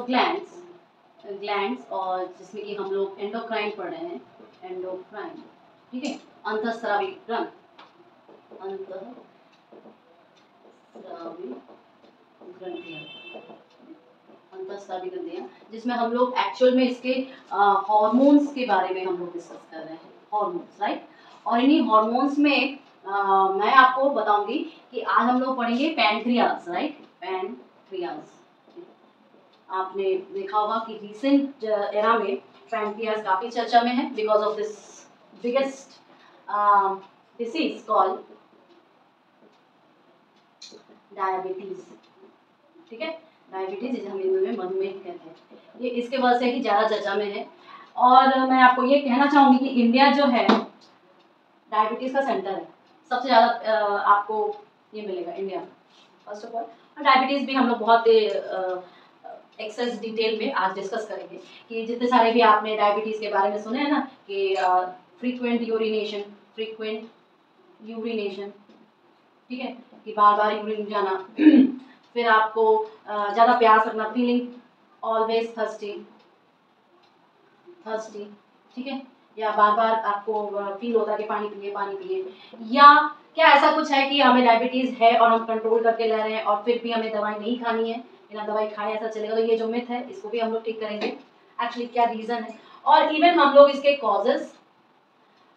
Glands और जिसमें कि हम लोग एंडोक्राइन पढ़ रहे हैं, एंडोक्राइन, ठीक है, अंतःस्रावी ग्रंथ, अंतःस्रावी ग्रंथियां, जिसमें हम लोग एक्चुअल में इसके हार्मोन्स के बारे में हम लोग डिस्कस कर रहे हैं, हार्मोन्स, राइट। और इन्हीं हार्मोन्स में मैं आपको बताऊंगी कि आज हम लोग पढ़ेंगे पैनक्रियाज, राइट, पैनक्रियाज। आपने देखा होगा कि रिसेंट एरा में पैनक्रियाज काफी चर्चा में है because of this biggest disease called diabetes, ठीक है, डायबिटीज जिसे हम हिंदी में मधुमेह कहते हैं, ये इसके वजह से ही ज़्यादा चर्चा में है। और मैं आपको ये कहना चाहूँगी कि इंडिया जो है डायबिटीज़ का सेंटर है, सबसे ज़्यादा आपको ये मिलेगा इंडिया में, फर्स्ट ऑफ ऑल। और डायबिटीज़ भी हम लोग बहुत एक्सेस डिटेल में आज डिस्कस करेंगे कि जितने सारे भी आपने डायबिटीज़ के बारे में सुने हैं ना कि फ्रीक्वेंट यूरिनेशन, ठीक है, कि बार बार यूरिन जाना, फिर आपको ज़्यादा प्यास लगना, फीलिंग ऑलवेज थर्स्टी, ठीक है, या बार बार आपको फील होता है कि पानी पिए, या क्या ऐसा कुछ है कि हमें डायबिटीज़ है और हम कंट्रोल करके ले रहे हैं और फिर भी हमें दवाई नहीं खानी है, बिना दवाई खाए ऐसा चलेगा? तो ये जो मिथ है इसको भी हम लोग ठीक करेंगे, एक्चुअली क्या रीज़न है, और इवन हम लोग इसके कॉजेज,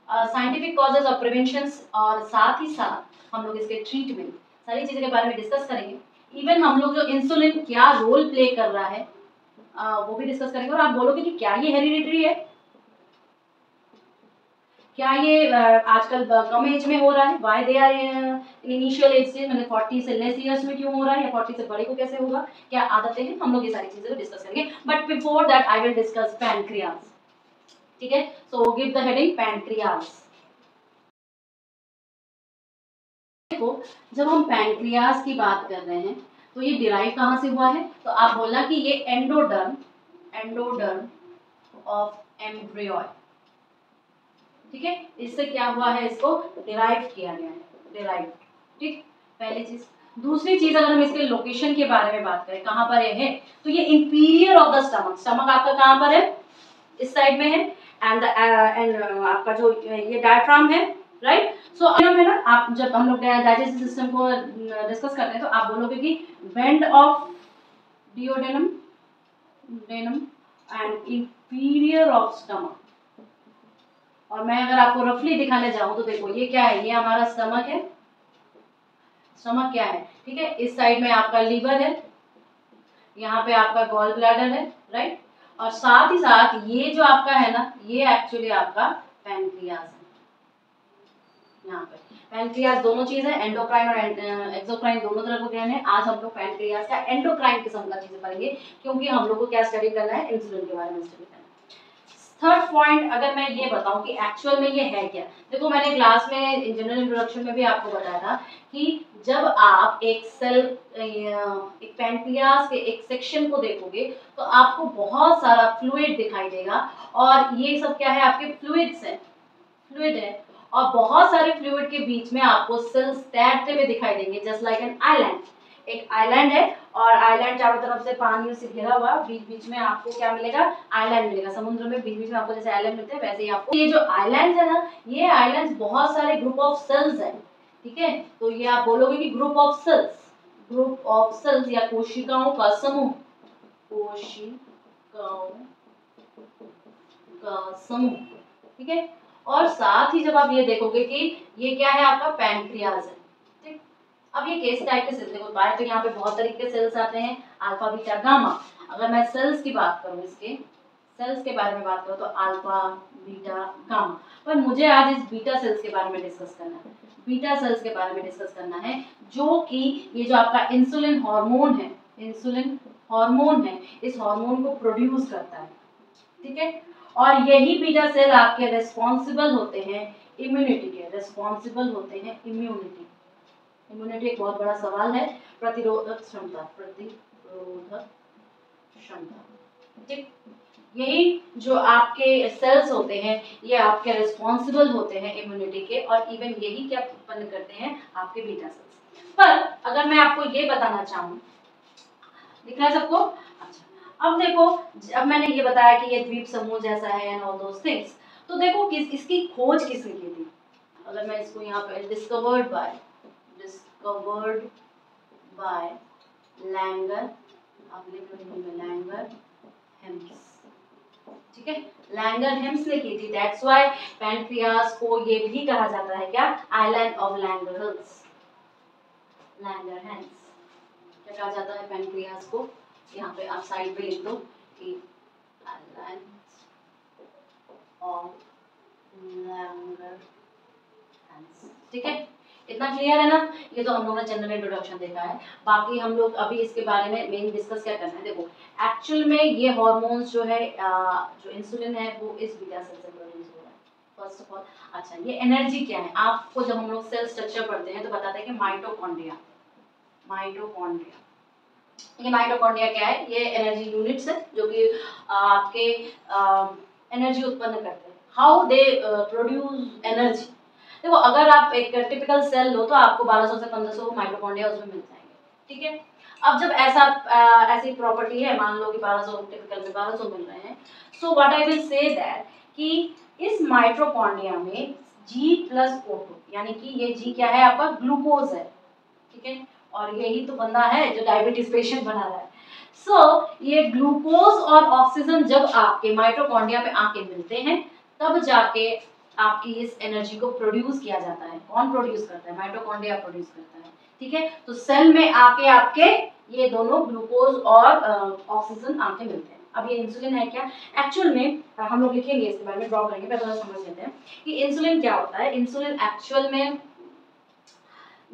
साइंटिफिक कॉजेज और प्रिवेंशंस, और साथ ही साथ हम लोग इसके ट्रीटमेंट, सारी चीज़ों के बारे में डिस्कस करेंगे। इवन हम लोग जो इंसुलिन क्या रोल प्ले कर रहा है वो भी डिस्कस करेंगे। और आप बोलोगे कि क्या ये हेरिडिटरी है, क्या ये आजकल कम एज में हो रहा है, why they are initial age से, मैंने 40 से लेस ईयर्स में क्यों हो रहा है, या 40 से बड़े को कैसे होगा, क्या आदतें हैं, हम लोग ये सारी चीज़ें को डिस्कस करेंगे। But before that I will discuss pancreas, ठीक है, so give the heading pancreas. देखो, जब हम पैनक्रियाज की बात कर रहे हैं तो ये डिराइव कहाँ से हुआ है, तो आप बोलना कि ये एंडोडर्म ऑफ एम्ब्रियो, ठीक है, इससे क्या हुआ है, इसको डिराइव किया गया है, डिराइव, ठीक, पहली चीज। दूसरी चीज, अगर हम इसके लोकेशन के बारे में बात करें, कहाँ पर ये है, तो ये इंफीरियर ऑफ द स्टमक आपका कहाँ पर है, इस साइड में है, एंड आपका जो ये डायफ्राम है, राइट। सो है ना, आप जब हम लोग डाइजेस्टिव सिस्टम को डिस्कस करते हैं तो आप बोलोगे कि bend of duodenum and inferior of stomach. और मैं अगर आपको रफली दिखाने जाऊं तो देखो ये क्या है, ये हमारा स्टमक है, स्टमक क्या है, ठीक है, इस साइड में आपका लीवर है, यहाँ पे आपका गॉल ब्लैडर है, राइट, और साथ ही साथ ये जो आपका है ना, ये एक्चुअली आपका पैनक्रियाज है। यहाँ पे पैनक्रियाज दोनों चीज है, एंडोक्राइन और एक्सोक्राइन दोनों तरफ के हैं। आज हम लोग पैनक्रियाज का एंडोक्राइन किस्म का चीजें पढ़ेंगे क्योंकि हम लोग को क्या स्टडी करना है, इंसुलिन के बारे में स्टडी करना है। थर्ड पॉइंट, अगर मैं ये बताऊं कि एक्चुअल में ये है क्या, देखो मैंने क्लास में जनरल इंट्रोडक्शन में भी आपको बताया था कि जब आप एक सेल, एक पैनक्रियाज के एक सेक्शन को देखोगे तो आपको बहुत सारा फ्लूइड दिखाई देगा, और ये सब क्या है, आपके फ्लूइड्स हैं, फ्लूइड है, और बहुत सारे फ्लूइड के बीच में आपको सेल्स तैरते हुए दिखाई देंगे, जस्ट लाइक एन आइलैंड। एक आइलैंड है और आइलैंड चारों तरफ से पानी से घिरा हुआ, बीच बीच में आपको क्या मिलेगा, आइलैंड मिलेगा। समुद्र में बीच बीच में आपको जैसे आइलैंड मिलते हैं वैसे ही आपको ये जो आइलैंड है ना, ये आइलैंड बहुत सारे ग्रुप ऑफ सेल्स है, ठीक है, तो ये आप बोलोगे कि ग्रुप ऑफ सेल्स या कोशिकाओं का समूह, कोशिकाओं का समूह, ठीक है। और साथ ही जब आप ये देखोगे कि ये क्या है, आपका पैनक्रियाज है, ठीक। अब ये किस टाइप के सेल्स, देखो बाहर तो यहाँ पे बहुत तरीके के सेल्स आते हैं, अल्फा बीटा गामा। अगर मैं सेल्स की बात करूँ, इसके सेल्स के बारे में बात करूँ तो अल्फा बीटा गामा, पर मुझे आज इस बीटा सेल्स के बारे में डिस्कस करना है, बीटा सेल्स के बारे में डिस्कस करना है, जो कि ये जो आपका इंसुलिन हार्मोन है, इस हार्मोन को प्रोड्यूस करता है, ठीक है। और यही बीटा सेल आपके रिस्पॉन्सिबल होते हैं इम्यूनिटी के, इम्यूनिटी एक बहुत बड़ा सवाल है, प्रतिरोधक क्षमता, ठीक। यही जो आपके सेल्स होते हैं ये आपके रिस्पॉन्सिबल होते हैं इम्यूनिटी के, और इवन यही क्या उत्पन्न करते हैं, आपके बीटा सेल्स। पर अगर मैं आपको ये बताना चाहूँ, दिख रहा है सबको, अच्छा, अब देखो, अब मैंने ये बताया कि ये द्वीप समूह जैसा है एंड ऑल दोस थिंग्स, तो देखो इसकी खोज किसने की थी? अगर मैं इसको यहाँ पे डिस्कवर्ड बाय लैंगर, आप लिख लो हिंदी में लैंगर हेम्स, ठीक है, लैंगर हेम्स ने की थी। दैट्स व्हाई पैनक्रियास को ये भी कहा जाता है क्या, island of Langerhans, Langerhans क्या कहा जाता है पैनक्रियास को? यहाँ पे आप साइड पे लिख दो कि आइलैंड ऑफ लैंगर हेम्स, ठीक है, इतना क्लियर है ना? ये तो हम लोगों ने जनरल इंट्रोडक्शन देखा है। बाकी हम लोग अभी इसके बारे में मेन डिस्कस क्या करना है, देखो एक्चुअल में ये हार्मोन्स जो है जो इंसुलिन है वो इस बीटा सेल से प्रोड्यूस हो रहा है फर्स्ट ऑफ ऑल। अच्छा, ये एनर्जी क्या है? आपको जब हम लोग सेल स्ट्रक्चर पढ़ते हैं तो बताते हैं कि माइटोकॉन्ड्रिया, ये माइटोकॉन्ड्रिया क्या है? ये एनर्जी यूनिट्स है जो कि आपके एनर्जी उत्पन्न करते हैं। How they produce energy? देखो, अगर आप एक टिपिकल सेल लो तो आपको 1200 से 1500 माइटोकॉन्ड्रिया उसमें मिल जाएंगे, ठीक है। अब जब ऐसी प्रॉपर्टी है, मान लो कि 1200 टिपिकल में 1200 मिल रहे हैं, so what I will say that कि इस माइटोकॉन्ड्रिया में G+O2 यानी कि ये G क्या है आपका? ग्लूकोज है, ठीक है, और यही तो बंदा है जो डायबिटीज पेशेंट बना रहा है। ये ग्लूकोज और ऑक्सीजन जब आपके माइटोकॉन्ड्रिया पे आके मिलते हैं तब जाके आपकी इस एनर्जी को प्रोड्यूस किया जाता है। कौन प्रोड्यूस करता है? माइटोकॉन्ड्रिया प्रोड्यूस करता है, ठीक है। तो सेल में आके आपके ये दोनों ग्लूकोज और ऑक्सीजन आके मिलते हैं। अब ये इंसुलिन है क्या? एक्चुअल में हम लोग लिखेंगे इसके बारे में, ड्रॉ करेंगे, पहले थोड़ा समझ लेते हैं कि इंसुलिन क्या होता है। इंसुलिन एक्चुअल में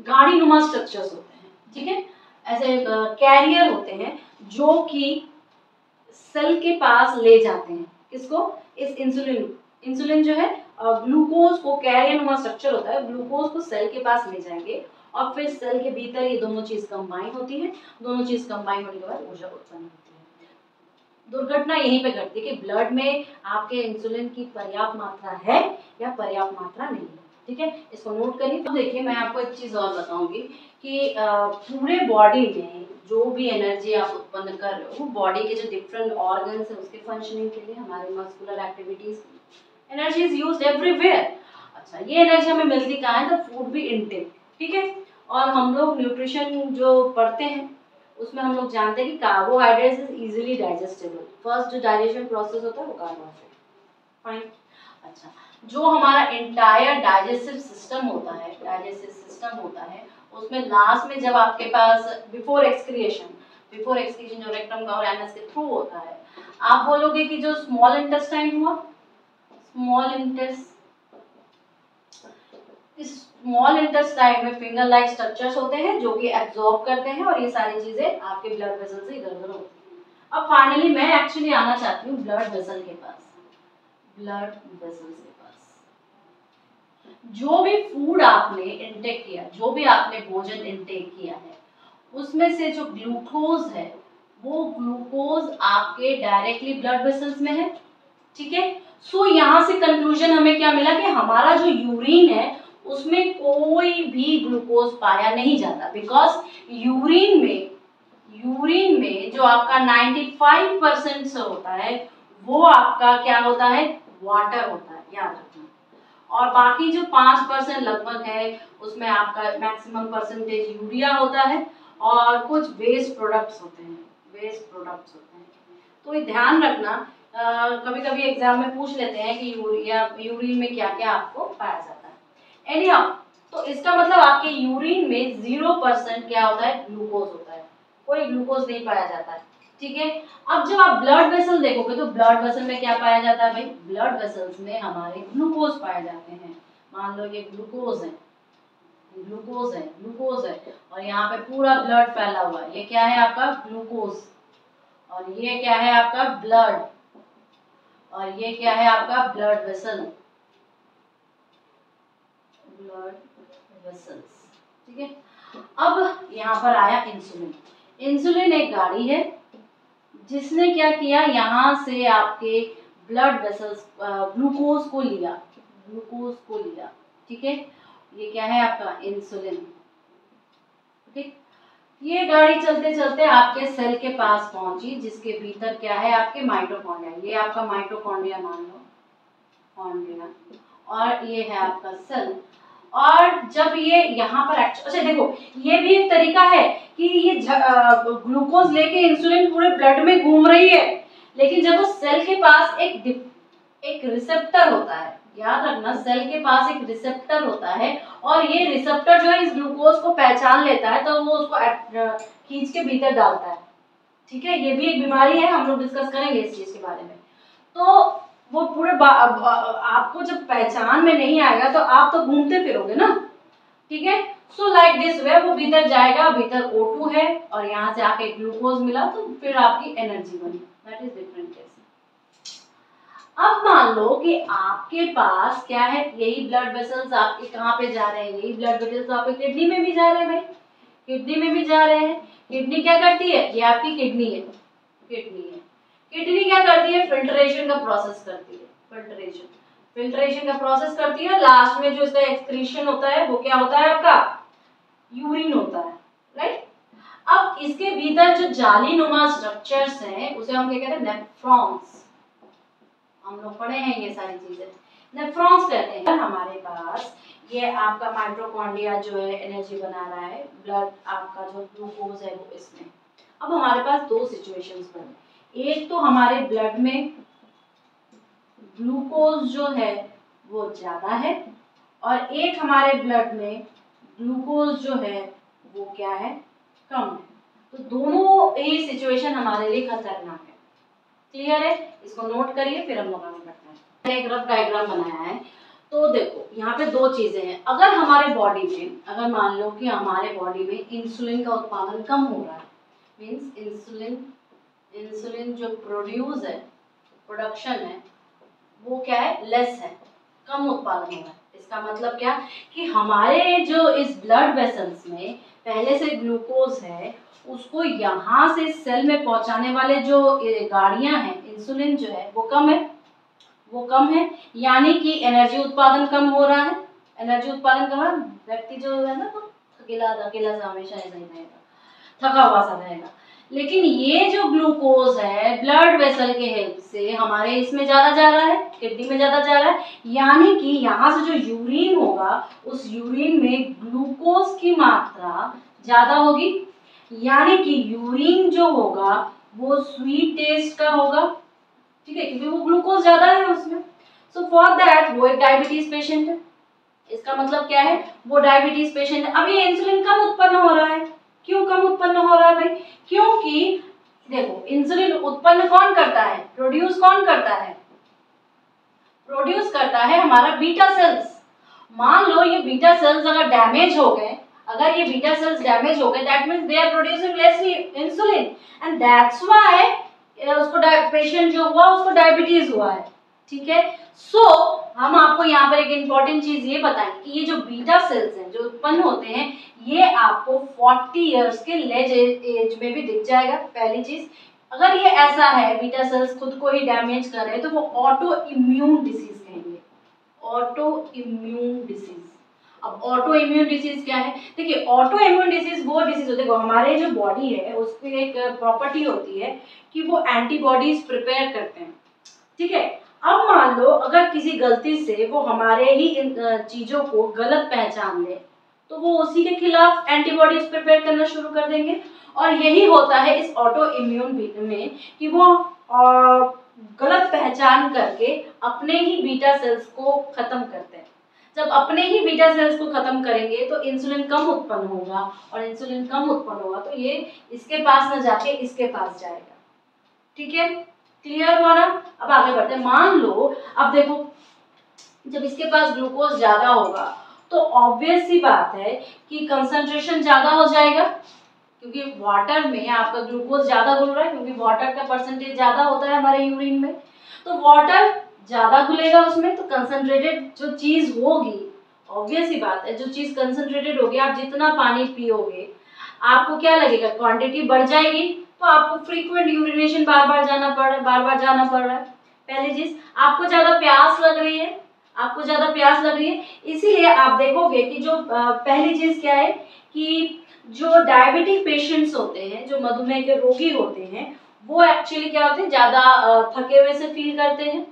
गाड़ी नुमा स्ट्रक्चर्स होते हैं, ठीक है, ऐसे कैरियर होते हैं जो कि सेल के पास ले जाते हैं किसको? इस इंसुलिन जो है ग्लूकोज को, कैरियर नुमा स्ट्रक्चर होता है, ग्लूकोज को सेल के पास ले जाएंगे और फिर सेल के भीतर ये दोनों चीज कंबाइन होती है। दोनों चीज कंबाइन होने के बाद ऊर्जा उत्पन्न होती है। दुर्घटना यहीं पे घटती है कि ब्लड में आपके इंसुलिन की पर्याप्त मात्रा है या पर्याप्त मात्रा नहीं है, ठीक है, इसको नोट करिए। तो देखिए, मैं आपको एक चीज और बताऊंगी कि पूरे बॉडी में जो भी एनर्जी आप उत्पन्न कर रहे हो, वो बॉडी के जो डिफरेंट ऑर्गन्स है उसके फंक्शनिंग के लिए, हमारे muscular activities, energy is used everywhere. अच्छा, ये एनर्जी हमें मिलती कहाँ है? द फूड भी इनटेक, ठीक है। और हम लोग न्यूट्रिशन जो पढ़ते हैं उसमें हम लोग जानते हैं कि carbohydrates is easily digestible. First जो डाइजेशन प्रोसेस होता है वो कार्बोहाइड्रेट, फाइन। अच्छा, जो हमारा एंटायर डाइजेस्टिव सिस्टम होता है, उसमें लास्ट में जब आपके पास बिफोर एक्सक्रिएशन जो रेक्टम का और एनस के थ्रू होता है, आप बोलोगे कि जो स्मॉल इंटेस्टाइन हुआ, इस स्मॉल इंटेस्टाइन में फिंगर लाइक स्ट्रक्चर्स होते हैं जो कि एब्जॉर्ब करते हैं और ये सारी चीजें आपके ब्लड वेसल से इधर-उधर होती हैं। अब फाइनली मैं एक्चुअली आना चाहती हूँ ब्लड वेसल के पास। जो भी फूड आपने इंटेक किया, जो भी आपने भोजन इंटेक किया है, उसमें से जो ग्लूकोज है वो ग्लूकोज आपके डायरेक्टली ब्लड वेसल्स में है, ठीक है। सो यहाँ से कंक्लूजन हमें क्या मिला कि हमारा जो यूरिन है उसमें कोई भी ग्लूकोज पाया नहीं जाता, बिकॉज यूरिन में जो आपका 95% से होता है वो आपका क्या होता है? वाटर होता है, याद रखना। और बाकी जो 5% लगभग है उसमें आपका मैक्सिमम परसेंटेज यूरिया होता है और कुछ वेस्ट प्रोडक्ट्स होते हैं। तो ये ध्यान रखना, कभी कभी एग्जाम में पूछ लेते हैं कि यूरिन में क्या क्या आपको पाया जाता है। एनीहाउ, तो इसका मतलब आपके यूरिन में 0% क्या होता है? ग्लूकोज होता है, कोई ग्लूकोज नहीं पाया जाता है, ठीक है। अब जब आप ब्लड वेसल देखोगे तो ब्लड वेसल में क्या पाया जाता है भाई? ब्लड वेसल्स में हमारे ग्लूकोज पाए जाते हैं। मान लो ये ग्लूकोज है और यहाँ पे पूरा ब्लड फैला हुआ है, ये क्या है आपका? ग्लूकोज। और ये क्या है आपका? ब्लड। और ये क्या है आपका? ब्लड वेसल्स, ठीक है। अब यहाँ पर आया इंसुलिन एक गाड़ी है जिसने क्या किया, यहाँ से आपके ब्लड वेसल्स ग्लूकोज को लिया, ठीक है। ये क्या है आपका? इंसुलिन, ठीक। ये गाड़ी चलते चलते आपके सेल के पास पहुंची, जिसके भीतर क्या है, आपके माइटोकॉन्ड्रिया। ये आपका माइटोकॉन्ड्रिया मान लो, कॉन्ड्रिया, और ये है आपका सेल। और जब ये यहाँ पर अच्छा देखो, ये भी एक तरीका है कि ये ग्लूकोज लेके इंसुलिन पूरे ब्लड में घूम रही है, लेकिन जब वो सेल के पास एक रिसेप्टर होता है, याद रखना, सेल के पास एक रिसेप्टर होता है, और ये रिसेप्टर जो है इस ग्लूकोज को पहचान लेता है, तो वो उसको खींच के भीतर डालता है। ठीक है, ये भी एक बीमारी है, हम लोग डिस्कस करेंगे इस चीज के बारे में। तो वो पूरे आपको जब पहचान में नहीं आएगा तो आप तो घूमते फिरोगे ना। ठीक है, सो लाइक दिस वे वो भीतर जाएगा, भीतर O2 है और यहाँ से आके ग्लूकोज मिला, तो फिर आपकी एनर्जी बनी। That is different case. अब मान लो कि आपके पास क्या है, यही ब्लड वेसल्स आपके कहाँ पे जा रहे हैं, यही ब्लड वेसल्स आपके किडनी में भी जा रहे हैं भाई, किडनी में भी जा रहे हैं। किडनी क्या करती है, ये आपकी किडनी है, किडनी क्या करती है, फिल्ट्रेशन का प्रोसेस करती है, फिल्ट्रेशन का प्रोसेस करती है। लास्ट में जो इसका एक्सक्रीशन होता है वो क्या होता है, आपका यूरिन होता है, राइट। अब इसके भीतर जो जालीनुमा स्ट्रक्चर्स हैं उसे हम क्या कहते हैं, नेफ्रॉन्स। हम लोग पढ़े हैं ये सारी चीजें, नेफ्रॉन्स कहते हैं। हमारे पास ये आपका माइटोकॉन्ड्रिया जो है एनर्जी बना रहा है, ब्लड आपका जो ग्लूकोज है वो इसमें। अब हमारे पास दो सिचुएशंस बने, एक तो हमारे ब्लड में ग्लूकोज जो है वो ज्यादा है, और एक हमारे ब्लड में ग्लूकोज जो है वो क्या है, कम है। तो दोनों ही सिचुएशन हमारे लिए खतरनाक है। क्लियर है, इसको नोट करिए, फिर हम लोग आगे बढ़ते हैं। मैंने एक रफ डायग्राम बनाया है। तो देखो यहाँ पे दो चीजें हैं, अगर हमारे बॉडी में, अगर मान लो कि हमारे बॉडी में इंसुलिन का उत्पादन कम हो रहा है, मींस इंसुलिन जो प्रोड्यूस है, प्रोडक्शन है, वो क्या है, लेस है, कम उत्पादन हो रहा है। इसका मतलब क्या कि हमारे जो इस ब्लड वेसल्स में पहले से ग्लूकोज है, उसको यहाँ से सेल में पहुंचाने वाले जो गाड़ियां हैं, इंसुलिन जो है वो कम है, यानी कि एनर्जी उत्पादन कम हो रहा है। एनर्जी उत्पादन कम है, व्यक्ति जो है ना, तो अकेला सा हमेशा ऐसा ही रहेगा, थका हुआ सा रहेगा। लेकिन ये जो ग्लूकोज है ब्लड वेसल के हेल्प से हमारे इसमें ज्यादा जा रहा है, किडनी में ज्यादा जा रहा है, यानी कि यहाँ से जो यूरिन होगा उस यूरिन में ग्लूकोज की मात्रा ज्यादा होगी, यानी कि यूरिन जो होगा वो स्वीट टेस्ट का होगा। ठीक है, क्योंकि वो ग्लूकोज ज्यादा है उसमें। सो फॉर दैट वो एक डायबिटीज पेशेंट है। इसका मतलब क्या है, वो डायबिटीज पेशेंट है। अब ये इंसुलिन कम उत्पन्न हो रहा है, क्यों कम उत्पन्न हो रहा है भाई, क्योंकि देखो इंसुलिन उत्पन्न कौन करता है, प्रोड्यूस कौन करता है, प्रोड्यूस करता है हमारा बीटा सेल्स। मान लो ये बीटा सेल्स अगर डैमेज हो गए, अगर ये बीटा सेल्स डैमेज हो गए, that means they are producing less insulin, and that's why उसको पेशेंट जो हुआ उसको डायबिटीज हुआ है। ठीक है, सो हम आपको यहाँ पर एक इम्पॉर्टेंट चीज ये बताएंगे कि ये जो बीटा सेल्स हैं जो उत्पन्न होते हैं, ये आपको 40 इयर्स के लेज एज में भी दिख जाएगा। पहली चीज, अगर ये ऐसा है बीटा सेल्स खुद को ही डैमेज कर रहे हैं, तो वो ऑटो इम्यून डिसीज कहेंगे, ऑटो इम्यून डिसीज। अब ऑटो इम्यून डिसीज क्या है, देखिए ऑटो इम्यून डिसीज वो डिसीज होते हैं, हमारे जो बॉडी है उसकी एक प्रॉपर्टी होती है कि वो एंटीबॉडीज प्रिपेयर करते हैं। ठीक है, अब मान लो अगर किसी गलती से वो हमारे ही इन चीजों को गलत पहचान ले, तो वो उसी के खिलाफ एंटीबॉडीज प्रिपेयर करना शुरू कर देंगे। और यही होता है इस ऑटो इम्यून में कि वो गलत पहचान करके अपने ही बीटा सेल्स को खत्म करते हैं। जब अपने ही बीटा सेल्स को खत्म करेंगे तो इंसुलिन कम उत्पन्न होगा, और इंसुलिन कम उत्पन्न होगा तो ये इसके पास न जाके इसके पास जाएगा। ठीक है, क्लियर हुआ ना। अब आगे बढ़ते हैं। मान लो अब देखो, जब इसके पास ग्लूकोज ज्यादा होगा तो ऑब्वियस सी बात है कि कंसंट्रेशन ज्यादा हो जाएगा, क्योंकि वाटर में आपका ग्लूकोज ज्यादा घुल रहा है, क्योंकि वाटर का परसेंटेज ज्यादा होता है हमारे यूरिन में, तो वाटर ज्यादा घुलेगा उसमें, तो कंसंट्रेटेड जो चीज होगी, ऑब्वियस सी बात है जो चीज कंसंट्रेटेड होगी, आप जितना पानी पियोगे आपको क्या लगेगा, क्वांटिटी बढ़ जाएगी, तो आपको फ्रीक्वेंट यूरिनेशन बार बार जाना पड़ रहा है। पहली चीज, आपको ज्यादा प्यास लग रही है, इसीलिए आप देखोगे कि जो पहली चीज क्या है कि जो डायबिटिक पेशेंट्स होते हैं, जो मधुमेह के रोगी होते हैं, वो एक्चुअली क्या होते हैं, ज़्यादा थके हुए से फील करते हैं,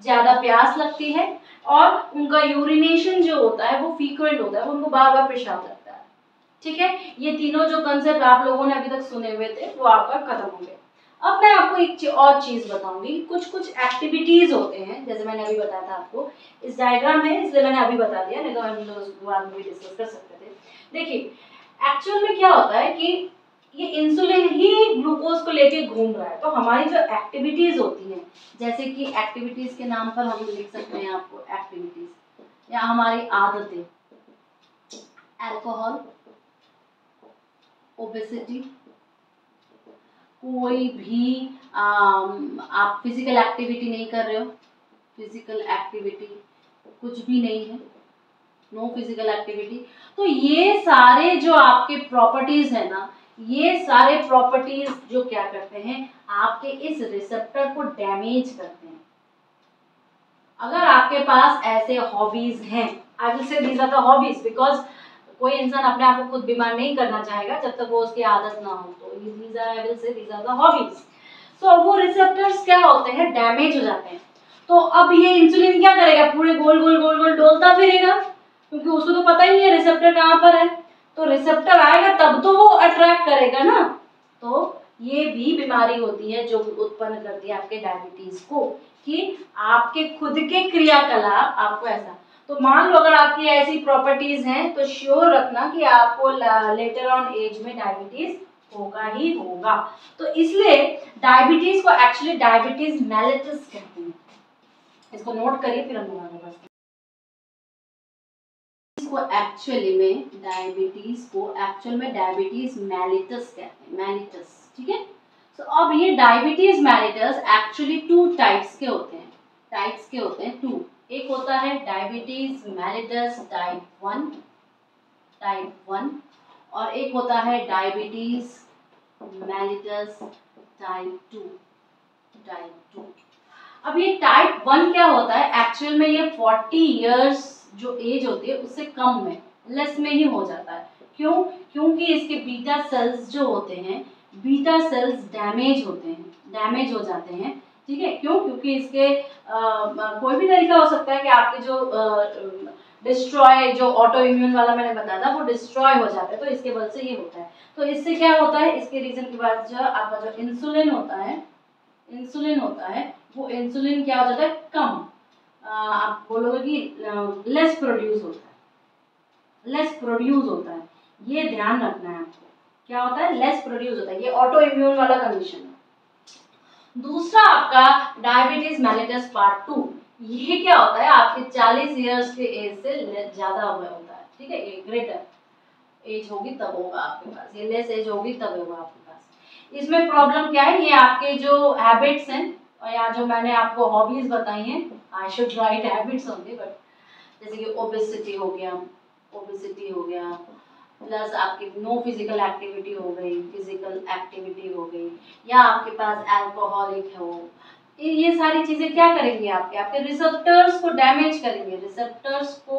ज़्यादा प्यास लगती है और उनका यूरिनेशन जो होता है वो फ्रीक्वेंट होता है, उनको बार बार पेशाब लगता है। ठीक है, ये तीनों जो कंसेप्ट आप लोगों ने अभी तक सुने हुए थे वो आपका खत्म हो गया। अब मैं आपको एक और चीज़ बताऊंगी, कुछ कुछ एक्टिविटीज़ होते हैं, जैसे मैंने अभी बताया था आपको, इस डायग्राम है इसलिए मैंने अभी बता दिया, नहीं तो हम लोग बाद में भी डिस्कस कर सकते थे। देखिए एक्चुअल में क्या होता है कि ये इंसुलिन ही ग्लूकोज को लेके घूम रहा है, तो हमारी जो एक्टिविटीज होती हैं, जैसे कि एक्टिविटीज के नाम पर हम लिख सकते हैं आपको एक्टिविटीज या हमारी आदतें, अल्कोहल, ओबेसिटी, कोई भी आप फिजिकल एक्टिविटी नहीं कर रहे हो, फिजिकल एक्टिविटी कुछ भी नहीं है, नो फिजिकल एक्टिविटी, तो ये सारे जो आपके प्रॉपर्टीज है ना, ये सारे प्रॉपर्टीज जो क्या करते हैं, आपके इस रिसेप्टर को डैमेज करते हैं। अगर आपके पास ऐसे हॉबीज हैं, I will say these are the hobbies, because कोई इंसान अपने आप को खुद बीमार नहीं करना चाहेगा जब तक वो उसकी आदत ना हो, तो these are I will say these are the hobbies. So वो रिसेप्टर्स क्या होते हैं, डैमेज हो जाते हैं। तो अब ये इंसुलिन क्या करेगा, पूरे गोल गोल गोल गोल डोलता फिरेगा, क्योंकि उसको तो पता ही नहीं है रिसेप्टर कहाँ पर है, तो रिसेप्टर आएगा तब तो वो अट्रैक्ट करेगा ना। तो ये भी बीमारी होती है जो उत्पन्न करती है आपके डायबिटीज को, कि आपके खुद के क्रियाकलाप आपको ऐसा, तो मान लो अगर आपकी ऐसी प्रॉपर्टीज हैं तो श्योर रखना कि आपको लेटर ऑन एज में डायबिटीज होगा ही होगा। तो इसलिए डायबिटीज को एक्चुअली डायबिटीज मेलिटस कहते हैं, इसको नोट करिए फिर हम लोग आगे बढ़ते हैं। इसको एक्चुअली में डायबिटीज मेलिटस कहते हैं, मेलिटस, ठीक है। तो अब ये diabetes mellitus actually two types के होते हैं, टू। एक होता है डायबिटीज मेलिटस टाइप 1 और एक होता है डायबिटीज मेलिटस टाइप 2। अब ये टाइप 1 क्या होता है, एक्चुअल में ये 40 इयर्स जो एज होती है उससे कम में, लेस में ही हो जाता है। क्यों? क्योंकि इसके बीटा सेल्स जो होते हैं, बीटा सेल्स डैमेज हो जाते हैं, ठीक है। क्यों? क्योंकि इसके कोई भी तरीका हो सकता है कि आपके जो डिस्ट्रॉय, जो ऑटो इम्यून वाला मैंने बताया था वो डिस्ट्रॉय हो जाता है, तो इसके वजह से ये होता है। तो इससे क्या होता है, इसके रीजन के बाद जो आपका जो इंसुलिन होता है वो इंसुलिन क्या हो जाता है, कम, आप बोलोगे कि लेस प्रोड्यूस होता है, ये ध्यान रखना है आपको, क्या होता है, लेस प्रोड्यूस होता है, ये ऑटो इम्यून वाला कंडीशन है। दूसरा आपका डायबिटीज मेलिटस पार्ट 2, ये क्या होता है, आपके 40 इयर्स के एज से ज्यादा हुआ होता है, ठीक है, ये ग्रेटर एज होगी तब होगा आपके पास, ये लेस एज होगी तब होगा आपके पास। इसमें प्रॉब्लम क्या है, ये आपके जो हैबिट्स हैं, और यहाँ जो मैंने आपको हॉबीज बताई हैं, I should write habits only, but जैसे कि ओबेसिटी हो गया, प्लस आपकी नो फिजिकल एक्टिविटी हो गई, या आपके पास अल्कोहलिक हो, ये सारी चीजें क्या करेंगी, आपके रिसेप्टर्स को डैमेज करेंगे, रिसेप्टर्स को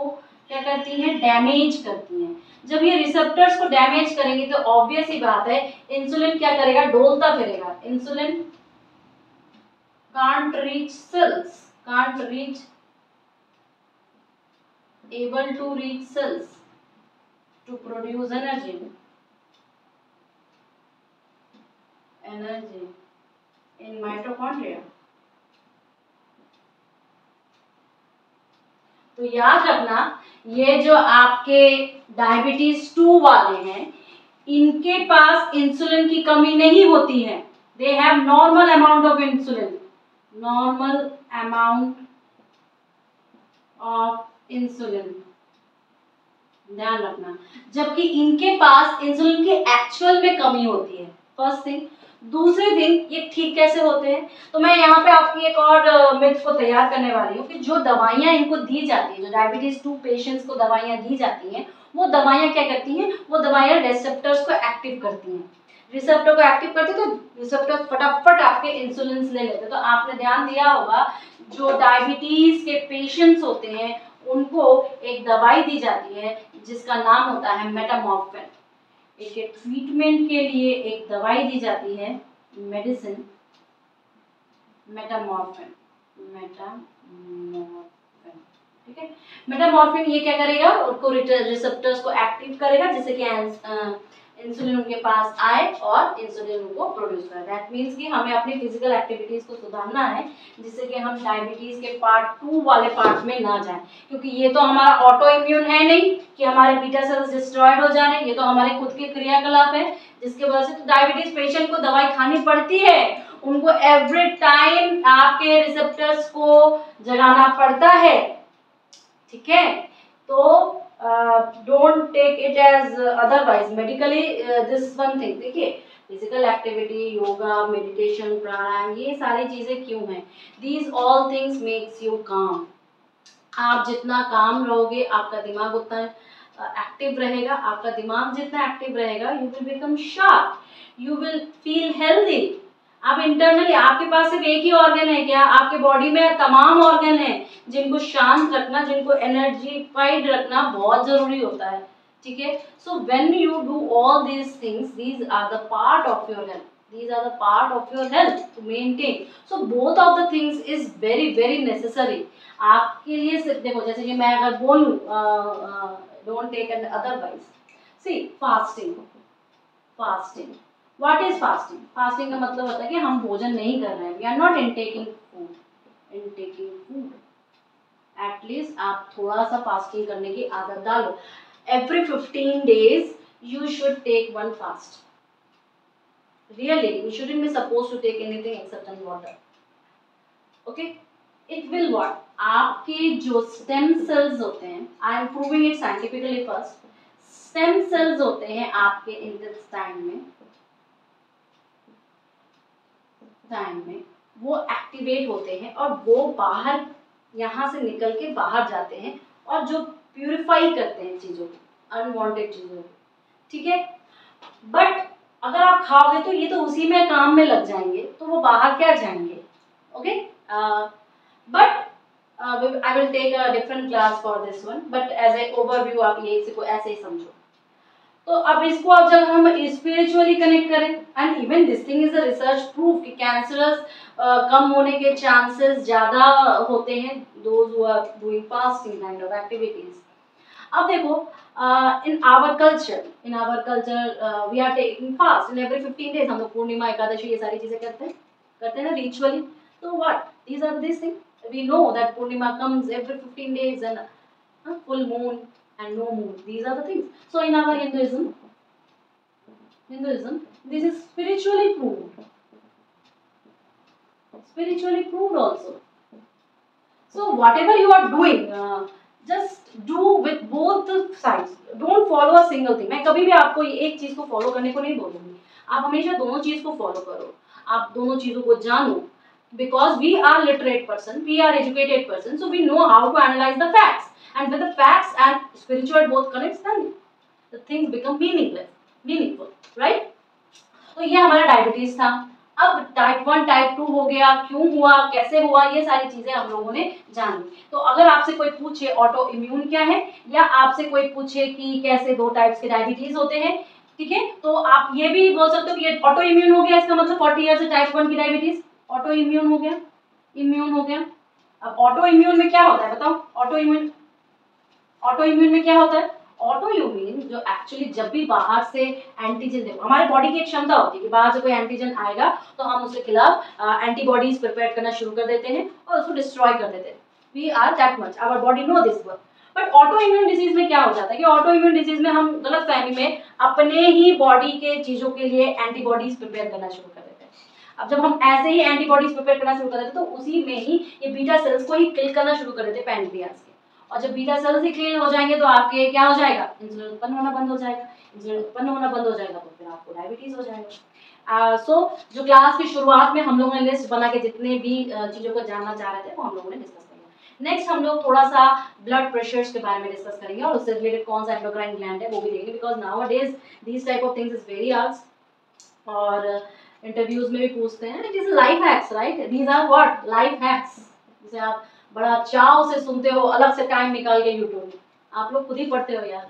क्या करती हैं, डैमेज करती हैं। जब ये रिसेप्टर्स को डैमेज करेंगे तो ऑब्वियस ही बात है, इंसुलिन क्या करेगा, डोलता फिरेगा, insulin can't able to reach cells to produce energy in mitochondria। तो याद रखना, ये जो आपके डायबिटीज 2 वाले हैं, इनके पास इंसुलिन की कमी नहीं होती है, they have normal amount of insulin, ध्यान रखना, जबकि इनके पास इंसुलिन की एक्चुअल में कमी होती है, फर्स्ट थिंग। दूसरी थिंग, ये ठीक कैसे होते हैं, तो मैं यहाँ पे आपकी एक और मिथ को तैयार करने वाली हूँ कि जो दवाइयाँ इनको दी जाती है, जो डायबिटीज 2 पेशेंट्स को दवाइयाँ दी जाती हैं, वो दवाइयाँ क्या करती हैं, वो दवाइयाँ रिसेप्टर्स को एक्टिव करती हैं, रिसेप्टर को एक्टिव करते तो रिसेप्टर फटाफट आपके इंसुलिन ले लेते। तो आपने ध्यान दिया होगा, जो डायबिटीज के पेशेंट्स होते हैं उनको एक दवाई दी जाती है जिसका नाम होता है मेटामॉर्फिन। इसके ट्रीटमेंट के लिए एक दवाई दी जाती है, मेडिसिन, मेटामॉर्फिन। ठीक है, मेटामॉर्फिन ये क्या करेगा, उनको रिसेप्टर्स को एक्टिव करेगा जिससे कि इंसुलिन उनके पास आए और इंसुलिन उनको प्रोड्यूस करे। दैट मीन्स कि हमें अपनी फिजिकल एक्टिविटीज को सुधारना है जिससे कि हम डायबिटीज के पार्ट 2 वाले पार्ट में ना जाएं, क्योंकि ये तो हमारा ऑटो इम्यून है नहीं कि हमारे बीटा सेल्स डिस्ट्रॉयड हो जाने, ये तो हमारे खुद के क्रियाकलाप है जिसके वजह से तो डायबिटीज पेशेंट को दवाई खानी पड़ती है, उनको एवरी टाइम आपके रिसेप्टर्स को जगाना पड़ता है। ठीक है, तो don't take it as otherwise medically this one thing. देखिए physical activity, yoga, meditation, pranayama, ये सारी चीजें क्यों हैं, these all things makes you calm. आप जितना काम रहोगे आपका दिमाग उतना एक्टिव रहेगा, आपका दिमाग जितना एक्टिव रहेगा you will become sharp, you will feel healthy. आप इंटरनली, आपके पास सिर्फ एक ही ऑर्गन है क्या, आपके बॉडी में तमाम ऑर्गन है जिनको शांत रखना, जिनको एनर्जीफाइड रखना बहुत जरूरी होता है। ठीक है, so when you do all these things, these are the part of your health, these are the part of your health to maintain, so both of the things is very very necessary आपके लिए। सिर्फ देखो जैसे कि मैं अगर बोलूं don't take an otherwise, see fasting, fasting, what is fasting? fasting का मतलब होता है कि हम भोजन नहीं कर रहे हैं, we are not intaking food, at least आप थोड़ा सा फास्टिंग करने की आदत डालो। every 15 days you should take one fast, really you shouldn't be supposed to take anything except in water, okay? it will what, आपके जो stem cells होते हैं, I am proving it scientifically first, stem cells होते हैं आपके intestine में वो activate होते हैं और वो बाहर यहाँ से निकल के बाहर जाते हैं और जो प्यूरिफाई करते हैं चीजों को, अनवांटेड चीजों को। ठीक है, बट अगर आप खाओगे तो ये तो उसी में काम में लग जाएंगे, तो वो बाहर क्या जाएंगे। Okay, but I will take a different class for this one, but as a overview आप ये इसको ऐसे ही समझो। तो अब इसको अब जब हम स्पिरिचुअली कनेक्ट करें, and even this thing is a research proof कि कैंसरस कम होने के चांसेस ज़्यादा होते हैं those who are doing fasting kind of activities. अब देखो in our culture we are taking fast in every 15 days. हम लोग पूर्णिमा, एकादशी, ये सारी चीजें करते हैं ना रिचुअली। तो what these are this thing, we know that Purnima comes every 15 days and full moon and no moon, these are the things. So in our Hinduism this is spiritually proved also. So whatever you are doing, just do with both the sides, don't follow a single thing. मैं कभी भी आपको एक चीज को follow करने को नहीं बोलूंगी, आप हमेशा दोनों चीज को फॉलो करो, आप दोनों चीजों को जानो, because we are literate person, we are educated person, so we know how to analyze the facts, and with the facts and spiritual both connects, then the things become meaningful, right? तो ये हमारा diabetes था। अब type 1 type 2 हो गया, क्यों हुआ, कैसे हुआ, ये सारी चीजें हम लोगों ने जानी। तो अगर आपसे कोई पूछे ऑटो इम्यून क्या है, या आपसे कोई पूछे कि कैसे 2 टाइप्स के डायबिटीज होते हैं, ठीक है, तो आप ये भी बोल सकते हो कि ये ऑटो इम्यून हो गया, इसका मतलब 40 ईयर से टाइप 1 की डायबिटीज ऑटो इम्यून हो गया, अब ऑटो इम्यून में क्या होता है बताओ, ऑटो इम्यून में क्या होता है, ऑटो इम्यून जो एक्चुअली जब भी बाहर से एंटीजन, देखो हमारे बॉडी की एक क्षमता होती है कि बाहर से कोई एंटीजन आएगा तो हम उसके खिलाफ एंटीबॉडीज प्रिपेयर करना शुरू कर देते हैं और उसको डिस्ट्रॉय कर देते हैं। We are that much, our body know this work. But auto immune disease में क्या हो जाता है कि ऑटो इम्यून डिजीज में हम गलत फहमी में अपने ही बॉडी के चीजों के लिए एंटीबॉडीज प्रिपेयर करना शुरू कर देते हैं। अब जब हम ऐसे ही एंटीबॉडीज प्रिपेयर करना शुरू कर देते हैं तो उसी में ही ये बीटा सेल्स को ही किल करना शुरू कर देते हैं पैनक्रियाज के, और जब बीटा सेल्स ही क्लियर हो जाएंगे तो आपके क्या हो जाएगा, इंसुलिन उत्पन्न होना बंद हो जाएगा। इंसुलिन उत्पन्न होना बंद हो जाएगा तो फिर आपको डायबिटीज हो जाएगा। सो जो क्लास की शुरुआत में हम लोगों ने लिस्ट बना के जितने भी चीजों को जानना चाह रहे थे वो हम लोगों ने डिस्कस किया। नेक्स्ट हम लोग थोड़ा सा ब्लड प्रेशर्स के बारे में डिस्कस करेंगे और उससे रिलेटेड कौन सा एंडोक्राइन ग्लैंड है वो भी देखेंगे, because nowadays these type of things is very asked और इंटरव्यूज में भी पूछते हैं। It is life hacks, right, these are what life hacks, जिसे आप बड़ा चाव से सुनते हो, अलग से टाइम निकाल के यूट्यूब, आप लोग खुद ही पढ़ते हो यार।